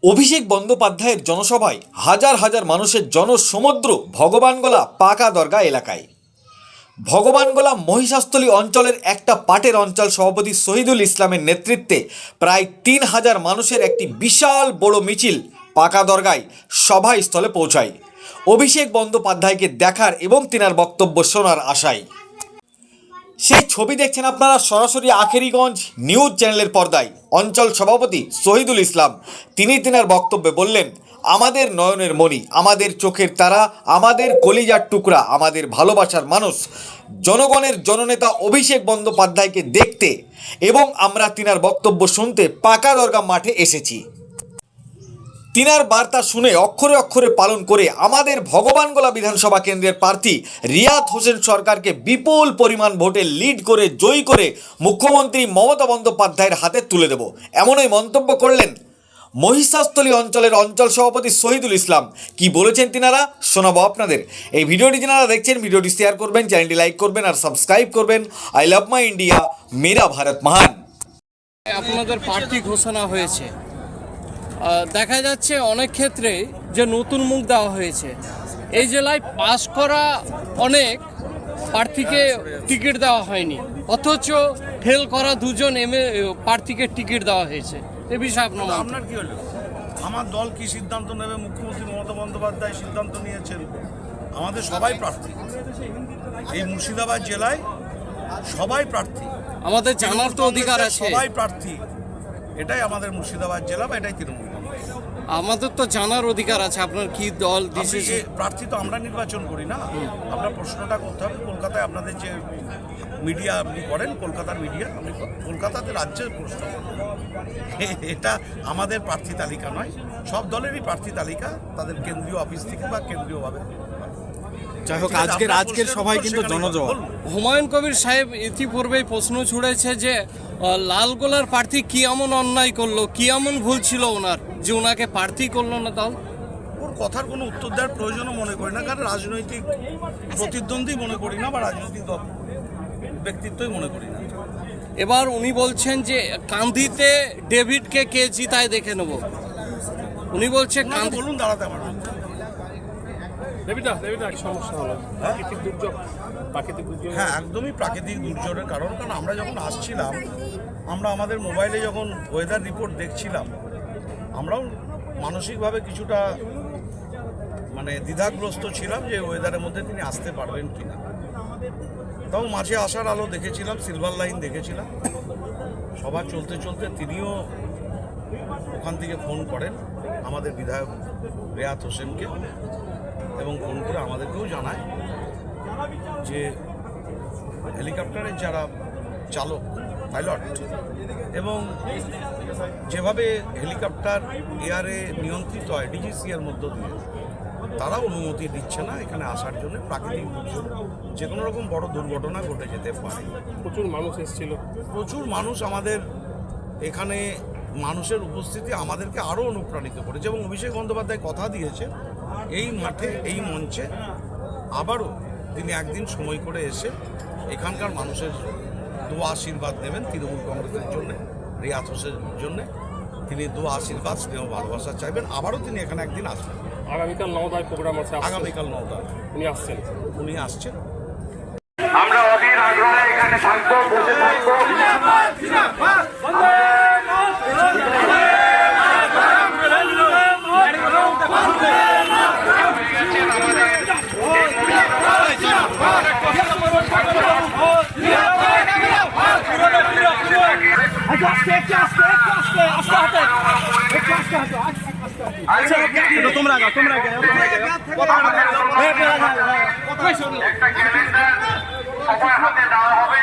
অভিষেক বন্দ্যোপাধ্যায়ের জনসভায় হাজার হাজার মানুষের জনসমুদ্র ভগবানগোলা পাকা দরগা এলাকায়। ভগবানগোলা মহিষাস্থলী অঞ্চলের একটা পাটের অঞ্চল সভাপতি শহীদুল ইসলামের নেতৃত্বে প্রায় ৩,০০০ মানুষের একটি বিশাল বড় মিছিল পাকা দরগায় সভাস্থলে পৌঁছায় অভিষেক বন্দ্যোপাধ্যায়কে দেখার এবং তিনার বক্তব্য শোনার আশায়। সেই ছবি দেখছেন আপনারা সরাসরি আখেরিগঞ্জ নিউজ চ্যানেলের পর্দায়। অঞ্চল সভাপতি শহীদুল ইসলাম তিনি তিনার বক্তব্যে বললেন, আমাদের নয়নের মণি, আমাদের চোখের তারা, আমাদের কলিজার টুকরা, আমাদের ভালোবাসার মানুষ, জনগণের জননেতা অভিষেক বন্দ্যোপাধ্যায়কে দেখতে এবং আমরা তিনার বক্তব্য শুনতে পাকা দরগা মাঠে এসেছি। তিনার বার্তা শুনে অক্ষরে অক্ষরে পালন করে আমাদের ভগবানগোলা বিধানসভা কেন্দ্রের প্রার্থী রিয়াত হোসেন সরকারকে বিপুল পরিমাণ ভোটে লিড করে জয়ী করে মুখ্যমন্ত্রী মমতা বন্দ্যোপাধ্যায়ের হাতে তুলে দেব, এমনই মন্তব্য করলেন মহিষাস্থলী অঞ্চলের অঞ্চল সভাপতি শহীদুল ইসলাম। কি বলেছেন তিনারা শোনাবো আপনাদের। এই ভিডিওটি যারা দেখছেন ভিডিওটি শেয়ার করবেন, চ্যানেলটি লাইক করবেন আর সাবস্ক্রাইব করবেন। আই লাভ মাই ইন্ডিয়া, মেরা ভারত মহান। আপনাদের প্রার্থী ঘোষণা হয়েছে, দেখা যাচ্ছে অনেক ক্ষেত্রে যে নতুন মুখ দেওয়া হয়েছে। এই জেলায় পাস করা অনেক প্রার্থীকে টিকিট দেওয়া হয়নি, অথচ ফেল করা দুজন প্রার্থীকে টিকিট দেওয়া হয়েছে। এ বিষয়ে আপনার কি হলো? আমার দল কি সিদ্ধান্ত নেবে? মুখ্যমন্ত্রী মমতা বন্দ্যোপাধ্যায় সিদ্ধান্ত নিয়েছেন। আমাদের সবাই প্রার্থী, এই মুর্শিদাবাদ জেলায় সবাই প্রার্থী। আমাদের জানার তো অধিকার আছে, সবাই প্রার্থী। এটাই আমাদের মুর্শিদাবাদ জেলা বা এটাই তৃণমূল। আমাদের তো জানার অধিকার আছে আপনার কি দল দিয়েছে। প্রার্থী তো আমরা নির্বাচন করি না। আপনার প্রশ্নটা করতে হবে কলকাতায় আপনাদের যে মিডিয়া আপনি করেন, কলকাতার মিডিয়া, আপনি কলকাতাতে রাজ্যের প্রশ্ন। এটা আমাদের প্রার্থী তালিকা নয়, সব দলেরই প্রার্থী তালিকা তাদের কেন্দ্রীয় অফিস থেকে বা কেন্দ্রীয়ভাবে। যাই হোক, আজকের সভায় কিন্তু জনজোয়ার। হুমায়ুন কবির সাহেব ইতিপূর্বেই প্রশ্ন ছুড়েছে যে লালগোলার প্রার্থী কি এমন অন্যায় করলো, কি এমন ভুল ছিল ওনার যে ওনাকে প্রার্থী করলো না। তাও ওর কথার কোনো উত্তর দেওয়ার প্রয়োজনও মনে করি না, কারণ রাজনৈতিক প্রতিদ্বন্দ্বী মনে করি না বা রাজনৈতিক ব্যক্তিত্বই মনে করি না। এবার উনি বলছেন যে কান্দিতে ডেভিডকে কে জিতায় দেখে নেব। উনি বলছে বলুন দাঁড়াতে আমার হ্যাঁ, একদমই প্রাকৃতিক দুর্যোগের কারণ আমরা যখন আসছিলাম, আমরা আমাদের মোবাইলে যখন ওয়েদার রিপোর্ট দেখছিলাম, আমরাও মানসিকভাবে কিছুটা দ্বিধাগ্রস্ত ছিলাম যে ওয়েদারের মধ্যে তিনি আসতে পারবেন কিনা। তখন মাঝে আসার আলো দেখেছিলাম, সিলভার লাইন দেখেছিলাম। সভা চলতে চলতে তিনিও ওখান থেকে ফোন করেন আমাদের বিধায়ক রিয়াত হোসেনকে, এবং ফোন করে আমাদেরকেও জানায় যে হেলিকপ্টারের যারা চালক, পাইলট, এবং যেভাবে হেলিকপ্টার এয়ারে নিয়ন্ত্রিত হয় ডিজিসিএর মধ্য দিয়ে, তারা অনুমতি দিচ্ছে না এখানে আসার জন্য। প্রাকৃতিক দুর্যোগ, যে কোনো রকম বড় দুর্ঘটনা ঘটে যেতে পারে। প্রচুর মানুষ এসেছিল, প্রচুর মানুষ। আমাদের এখানে মানুষের উপস্থিতি আমাদেরকে আরও অনুপ্রাণিত করেছে, এবং অভিষেক বন্দ্যোপাধ্যায় কথা দিয়েছে এই মাঠে, এই মঞ্চে আবারও তিনি একদিন সময় করে এসে এখানকার মানুষের দোয়া আশীর্বাদ নেবেন। তৃণমূল কংগ্রেসের জন্যে, রিয়াত হোসেনের জন্যে তিনি দোয়া আশীর্বাদ, স্নেহ, ভালোবাসা চাইবেন। আবারও তিনি এখানে একদিন আসবেন। আগামীকাল 9টায় প্রোগ্রাম আছে, আগামীকাল 9টায় উনি আসছেন। আমরা অধীর আগ্রহে এখানে থাকবো, বসে থাকবো। তোমরা একটা ক্যালেন্ডার সবার হাতে দেওয়া হবে।